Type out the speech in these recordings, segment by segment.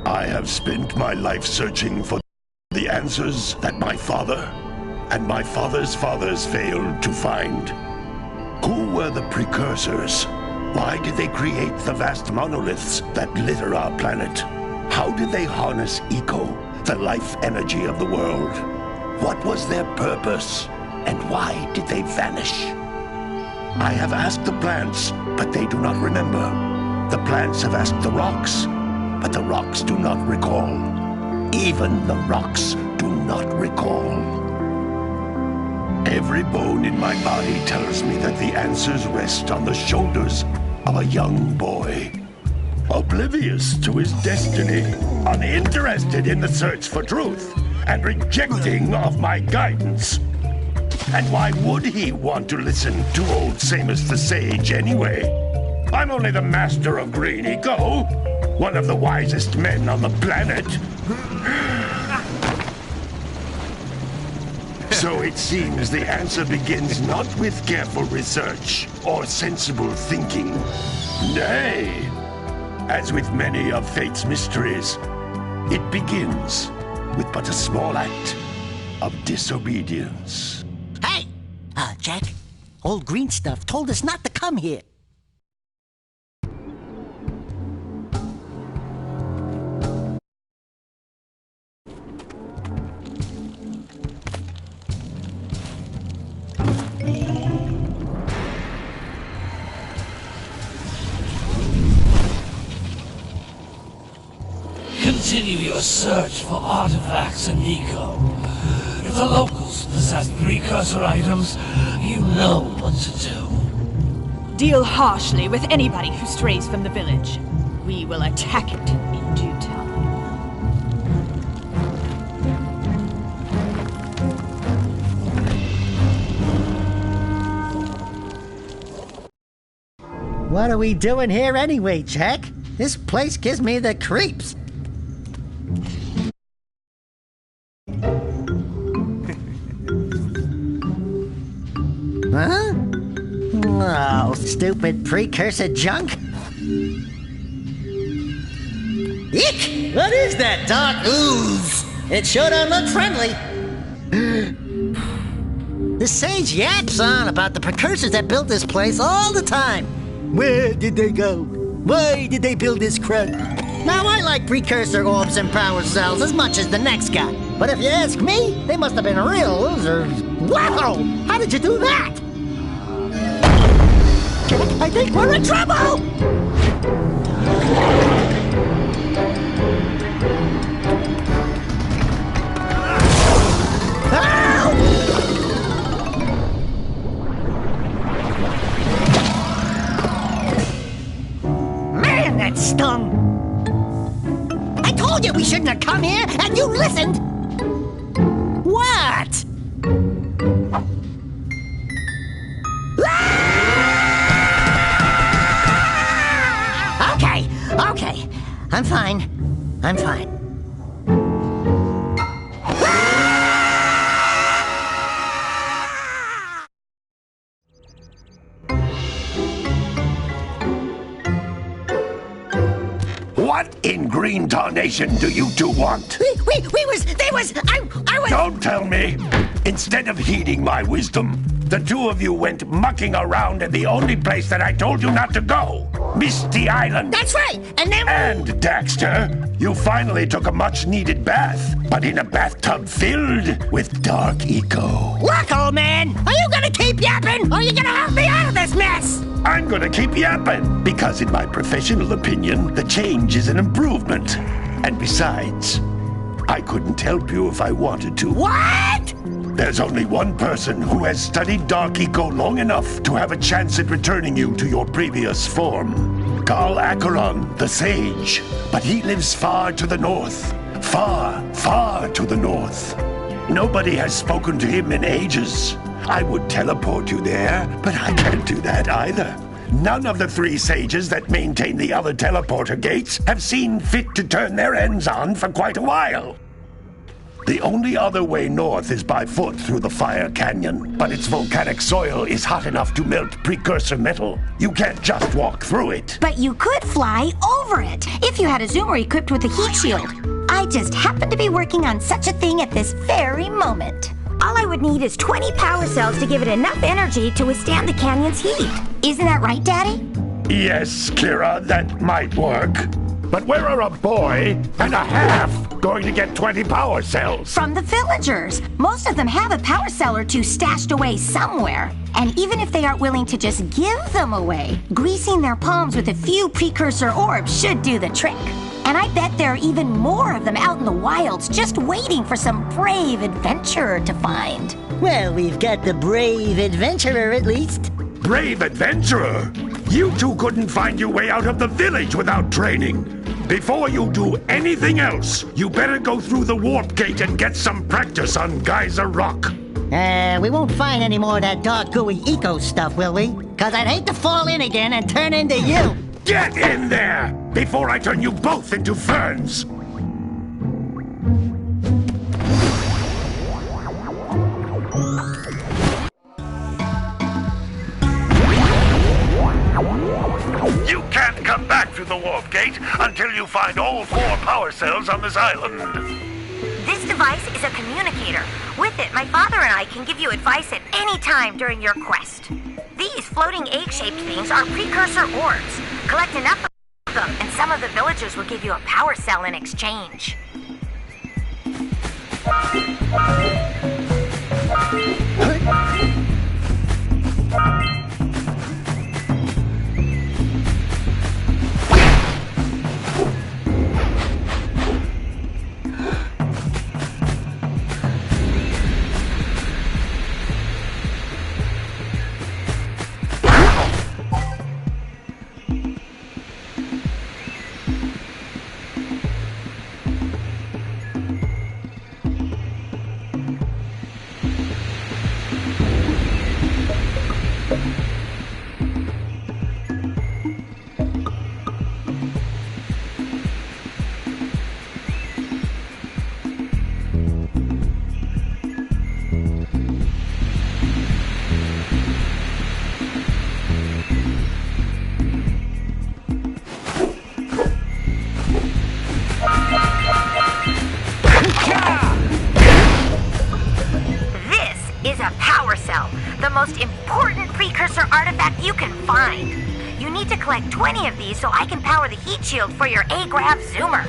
I have spent my life searching for the answers that my father and my father's fathers failed to find. Who were the precursors? Why did they create the vast monoliths that litter our planet? How did they harness eco, the life energy of the world? What was their purpose? And why did they vanish? I have asked the plants, but they do not remember. The plants have asked the rocks, but the rocks do not recall. Even the rocks do not recall. Every bone in my body tells me that the answers rest on the shoulders of a young boy. Oblivious to his destiny, uninterested in the search for truth, and rejecting of my guidance. And why would he want to listen to old Samus the Sage anyway? I'm only the master of green eco, one of the wisest men on the planet. So it seems the answer begins not with careful research or sensible thinking. Nay, as with many of fate's mysteries, it begins with but a small act of disobedience. Hey! Jack, old green stuff told us not to come here. Continue your search for artifacts and eco. If the locals possess precursor items, you know what to do. Deal harshly with anybody who strays from the village. We will attack it in due time. What are we doing here anyway, Jack? This place gives me the creeps. Huh? Oh, stupid precursor junk. Eek! What is that dark ooze? It sure don't look friendly. The sage yaps on about the precursors that built this place all the time. Where did they go? Why did they build this crud? Now, I like precursor orbs and power cells as much as the next guy. But if you ask me, they must have been real losers. Wow! How did you do that? I think we're in trouble! Man, that stung! I told you we shouldn't have come here, and you listened! What? Okay, I'm fine. I'm fine. What in green tarnation do you two want? I was... Don't tell me! Instead of heeding my wisdom, the two of you went mucking around in the only place that I told you not to go! Misty Island! That's right! And then... And, Daxter, you finally took a much-needed bath, but in a bathtub filled with dark eco. Look, old man! Are you gonna keep yapping, or are you gonna help me out of this mess? I'm gonna keep yapping, because in my professional opinion, the change is an improvement. And besides, I couldn't help you if I wanted to. What? There's only one person who has studied Dark Eco long enough to have a chance at returning you to your previous form. Carl Acheron, the Sage. But he lives far to the north. Far, far to the north. Nobody has spoken to him in ages. I would teleport you there, but I can't do that either. None of the 3 sages that maintain the other teleporter gates have seen fit to turn their ends on for quite a while. The only other way north is by foot through the Fire Canyon, but its volcanic soil is hot enough to melt precursor metal. You can't just walk through it. But you could fly over it if you had a zoomer equipped with a heat shield. I just happen to be working on such a thing at this very moment. All I would need is 20 power cells to give it enough energy to withstand the canyon's heat. Isn't that right, Daddy? Yes, Kira, that might work. But where are a boy and a half going to get 20 power cells? From the villagers. Most of them have a power cell or 2 stashed away somewhere. And even if they aren't willing to just give them away, greasing their palms with a few precursor orbs should do the trick. And I bet there are even more of them out in the wilds just waiting for some brave adventurer to find. Well, we've got the brave adventurer at least. Brave adventurer? You two couldn't find your way out of the village without training. Before you do anything else, you better go through the warp gate and get some practice on Geyser Rock. We won't find any more of that dark gooey eco stuff, will we? 'Cause I'd hate to fall in again and turn into you. Get in there before I turn you both into ferns. You can't come back through the warp gate until you find all 4 power cells on this island. This device is a communicator. With it, my father and I can give you advice at any time during your quest. These floating egg-shaped things are precursor orbs. Collect enough of them, and some of the villagers will give you a power cell in exchange. The most important precursor artifact you can find. You need to collect 20 of these so I can power the heat shield for your A-Grav zoomer.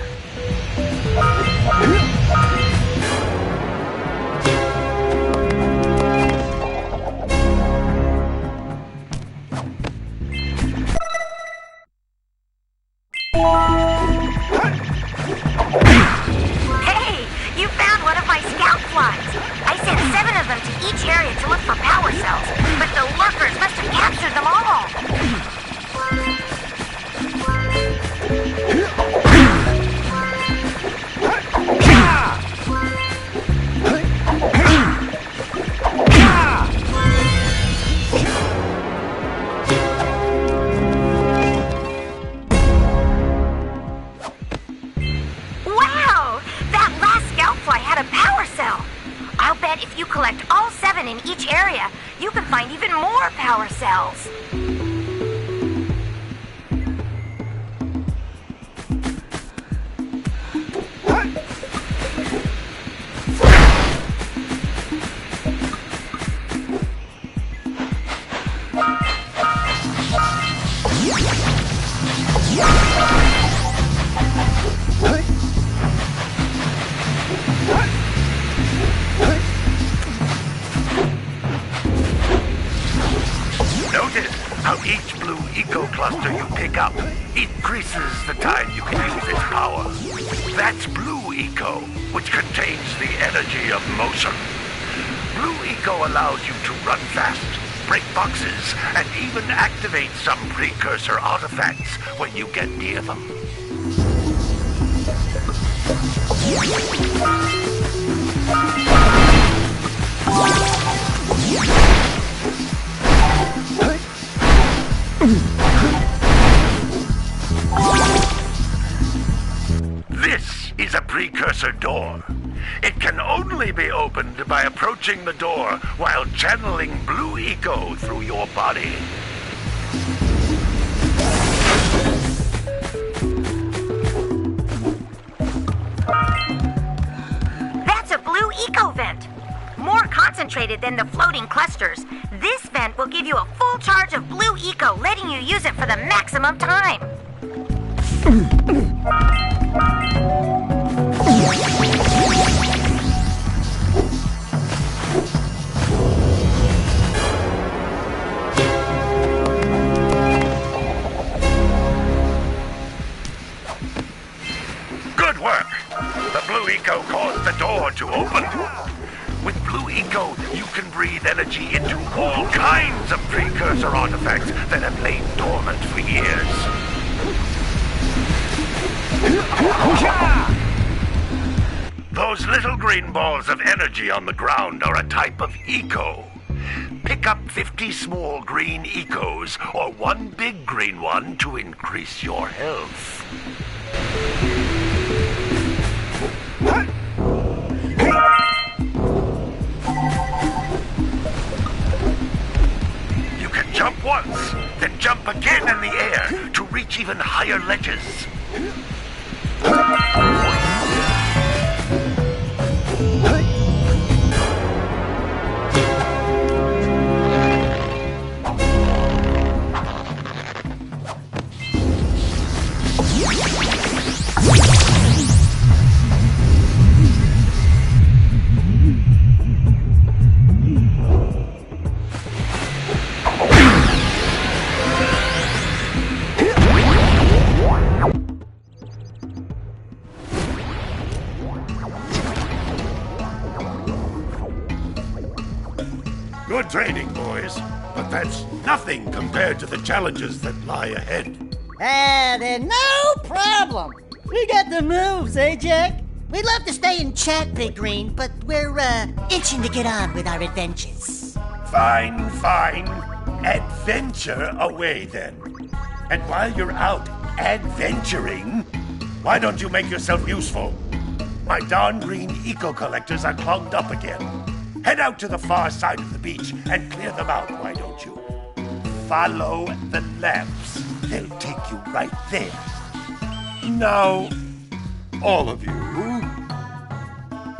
Hey, you found one of my scout flies. I sent 7 of them to each area to look for power cells, but the lurkers must have captured them all. Wow! That last scout fly had a power cell. I'll bet if you collect all 7 in each area, you can find even more power cells. Notice how each blue eco-cluster you pick up increases the time you can use its power. That's blue eco, which contains the energy of motion. Blue eco allows you to run fast, break boxes, and even activate some precursor artifacts when you get near them. precursor door. It can only be opened by approaching the door while channeling blue eco through your body. That's a blue eco vent. More concentrated than the floating clusters. This vent will give you a full charge of blue eco, letting you use it for the maximum time. Good work! The blue eco caused the door to open. With blue eco, you can breathe energy into all kinds of precursor artifacts that have lain dormant for years. Those little green balls of energy on the ground are a type of eco. Pick up 50 small green ecos or one big green one to increase your health. You can jump once, then jump again in the air to reach even higher ledges. Good training, boys, but that's nothing compared to the challenges that lie ahead. Then no problem. We got the moves, eh, Jack? We'd love to stay and chat, Big Green, but we're, itching to get on with our adventures. Fine, fine. Adventure away, then. And while you're out adventuring, why don't you make yourself useful? My darn green eco-collectors are clogged up again. Head out to the far side of the beach and clear them out, why don't you? Follow the lamps. They'll take you right there. Now, all of you,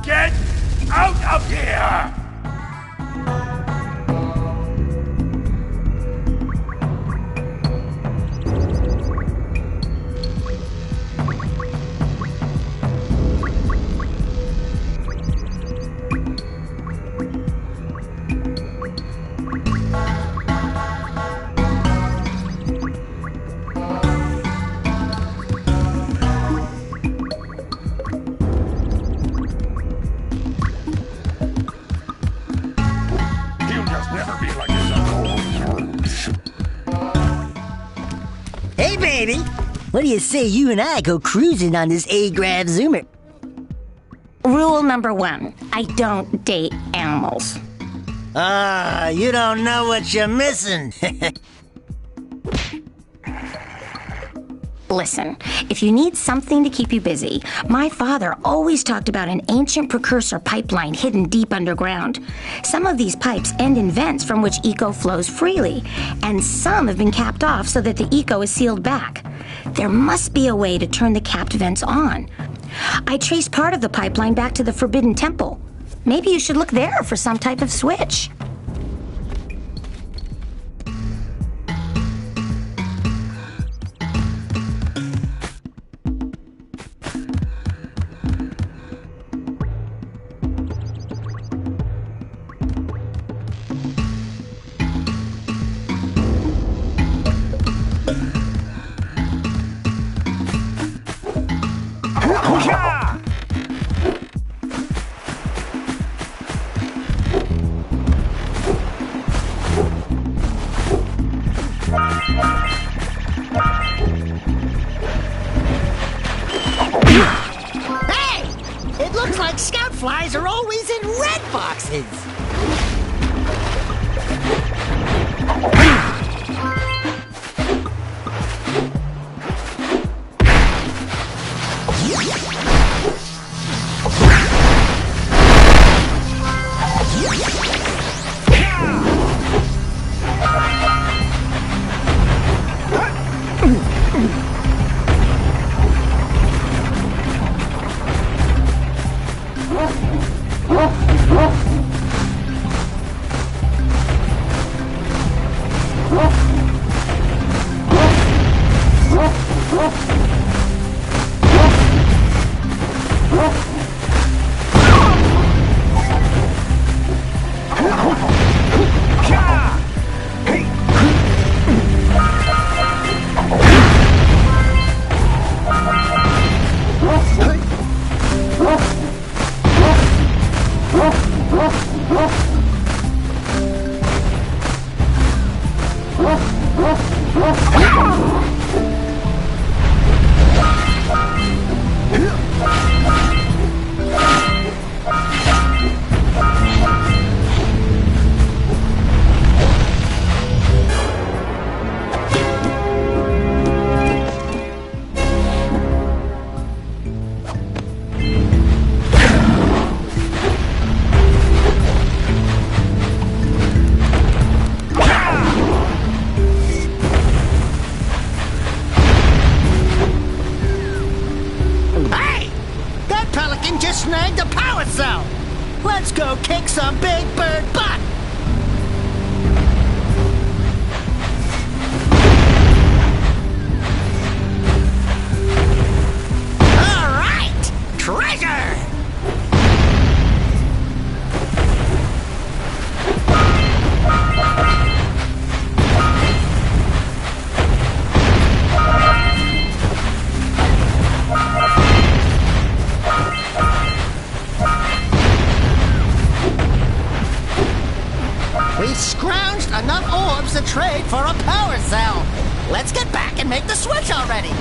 get out of here! Hey, baby. What do you say you and I go cruising on this A-Grav Zoomer? Rule number 1, I don't date animals. You don't know what you're missing. Listen, if you need something to keep you busy, my father always talked about an ancient precursor pipeline hidden deep underground. Some of these pipes end in vents from which eco flows freely, and some have been capped off so that the eco is sealed back. There must be a way to turn the capped vents on. I traced part of the pipeline back to the Forbidden Temple. Maybe you should look there for some type of switch. Hey! It looks like scout flies are always in red boxes. Snagged a power cell! Let's go kick some big bird butt! All right! Treasure! We scrounged enough orbs to trade for a power cell. Let's get back and make the switch already.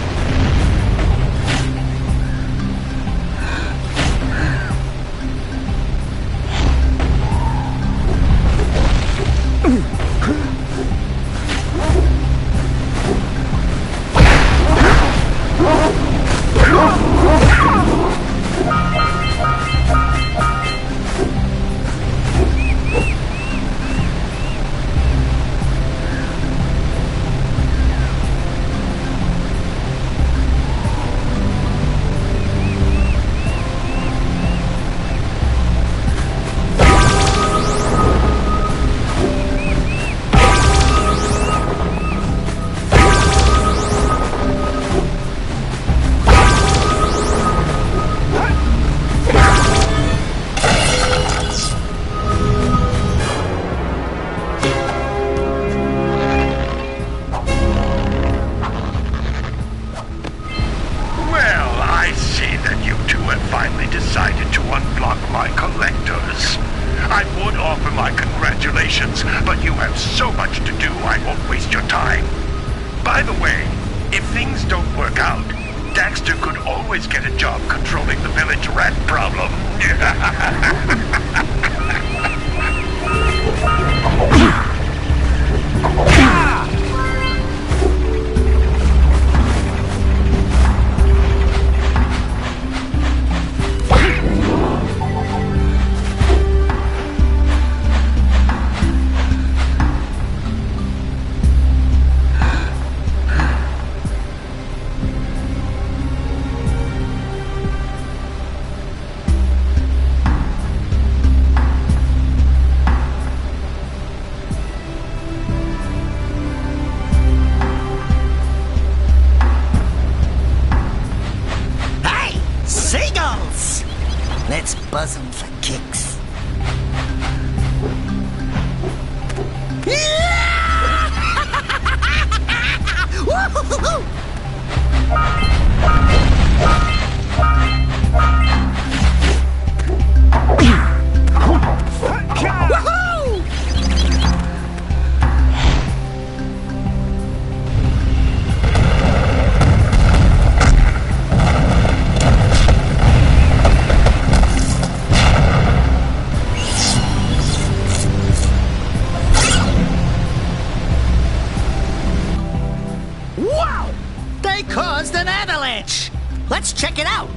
Decided to unblock my collectors. I would offer my congratulations, but you have so much to do I won't waste your time. By the way, if things don't work out, Daxter could always get a job controlling the village rat problem. Let's buzz them for kicks. Wow! They caused an avalanche! Let's check it out!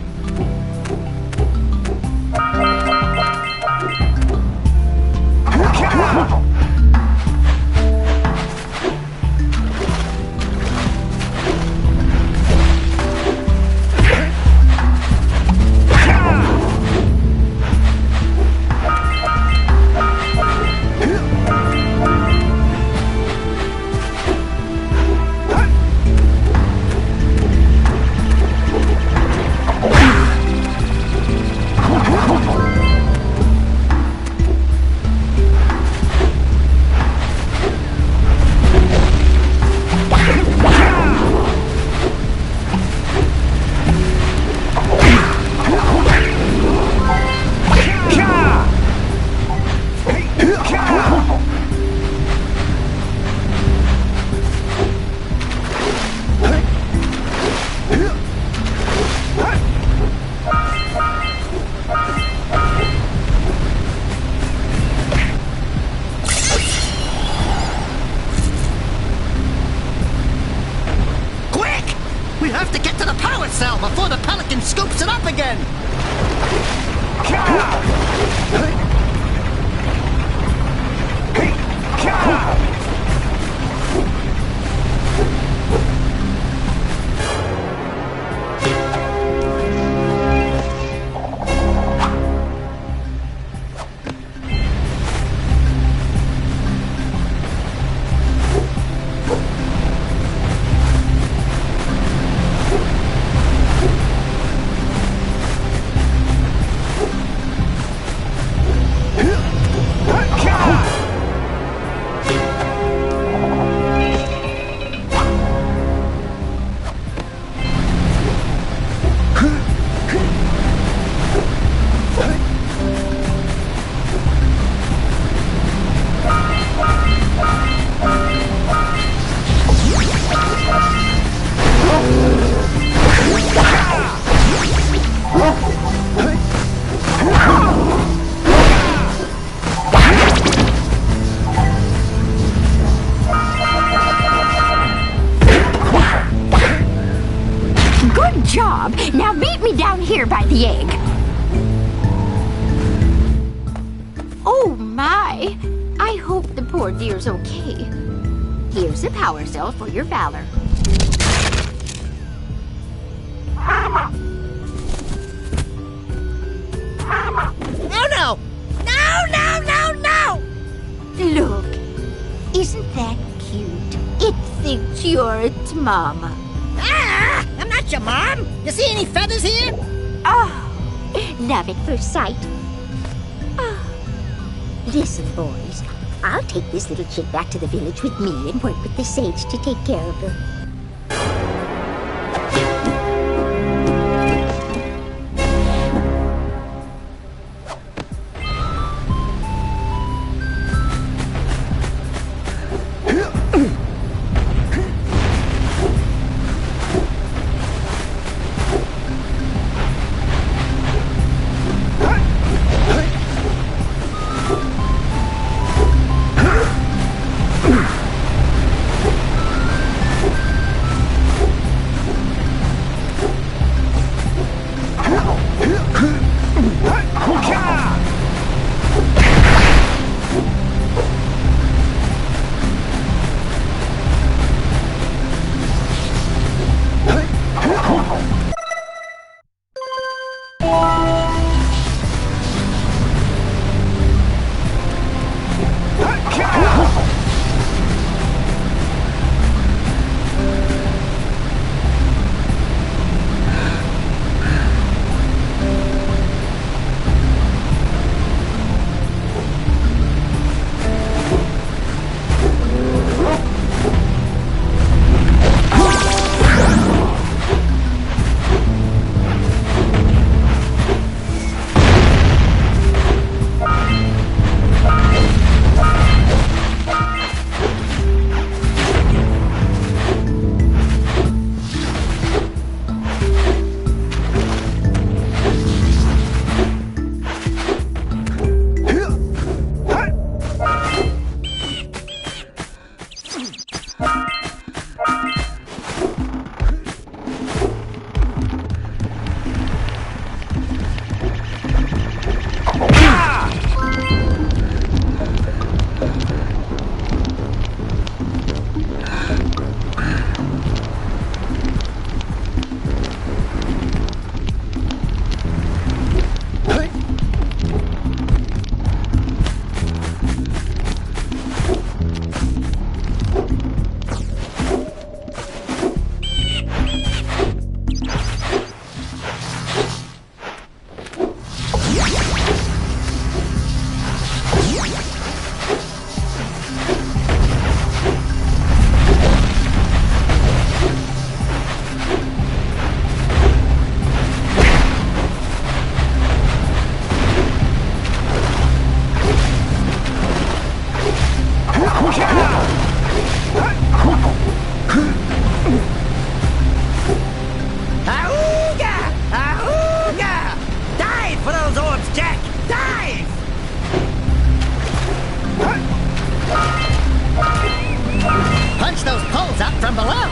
have to get to the power cell before the Pelican scoops it up again! Good job! Now meet me down here by the egg. Oh my! I hope the poor dear's okay. Here's a power cell for your valor. Oh no! No, no, no, no! Look, isn't that cute? It thinks you're its mama. Ah! I'm not your mom! You see any feathers here? Oh, love at first sight. Oh. Listen, boys, I'll take this little chick back to the village with me and work with the sage to take care of her. Punch those poles up from below!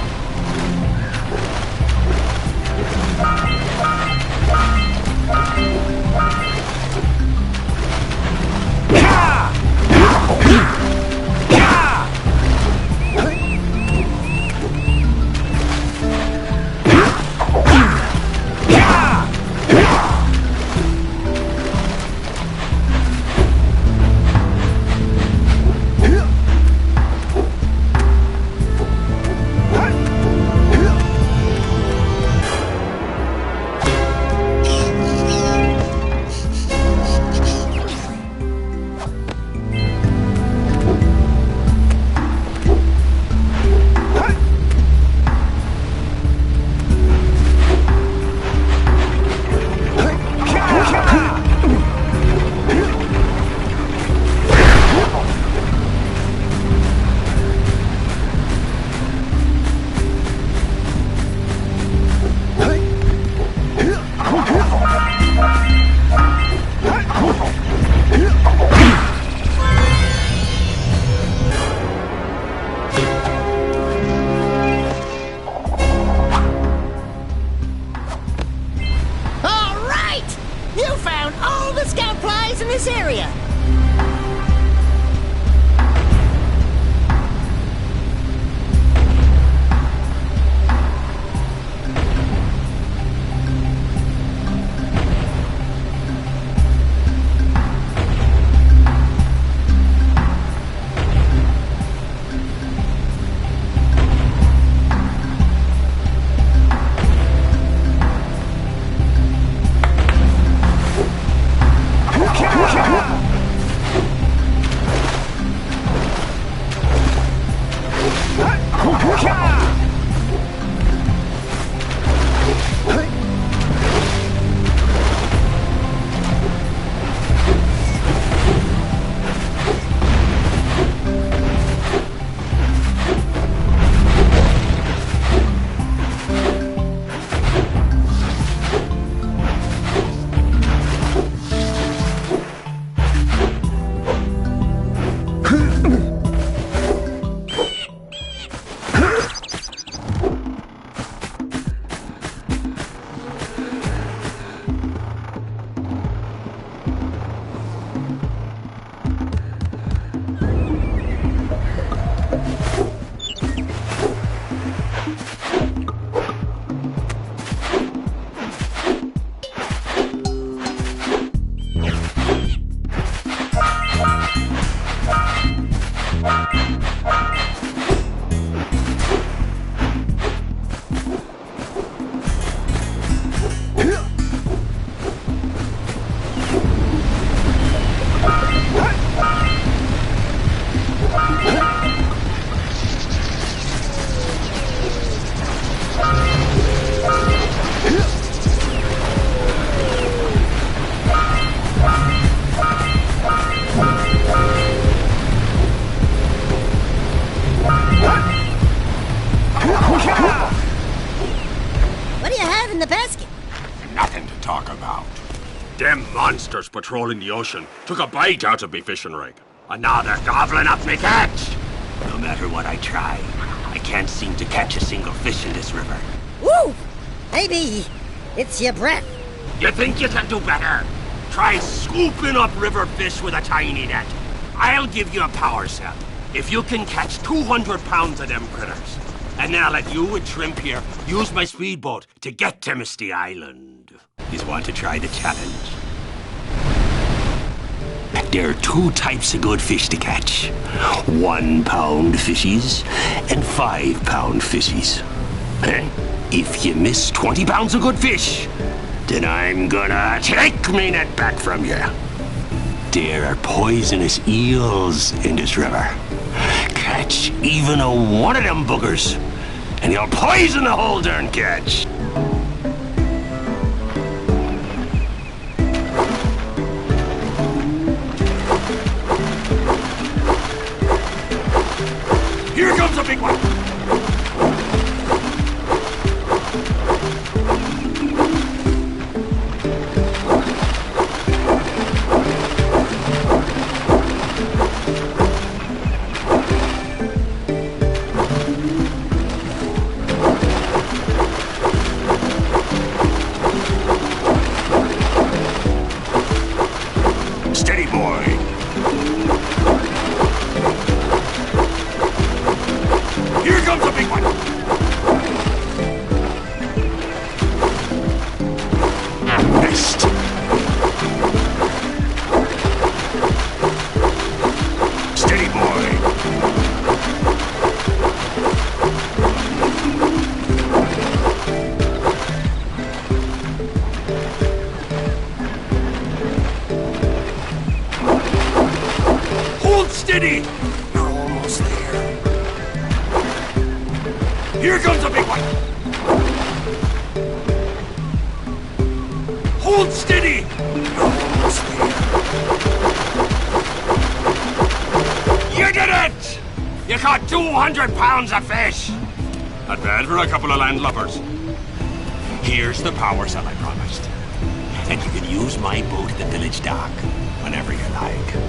Monsters patrolling the ocean took a bite out of me fishing rig. And now they're gobbling up me catch. No matter what I try, I can't seem to catch a single fish in this river. Woo! Maybe it's your breath. You think you can do better? Try scooping up river fish with a tiny net. I'll give you a power cell if you can catch 200 pounds of them critters. And then I'll let you and Shrimp here use my speedboat to get to Misty Island. You want to try the challenge? There are two types of good fish to catch. 1 pound fishies and 5 pound fishies. If you miss 20 pounds of good fish, then I'm gonna take me net back from you. There are poisonous eels in this river. Catch even one of them boogers, and you'll poison the whole darn catch. Here comes a big one! Steady, boy! Here comes a big one! Hold steady! You did it! You caught 200 pounds of fish! Not bad for a couple of landlubbers. Here's the power cell I promised. And you can use my boat at the village dock whenever you like.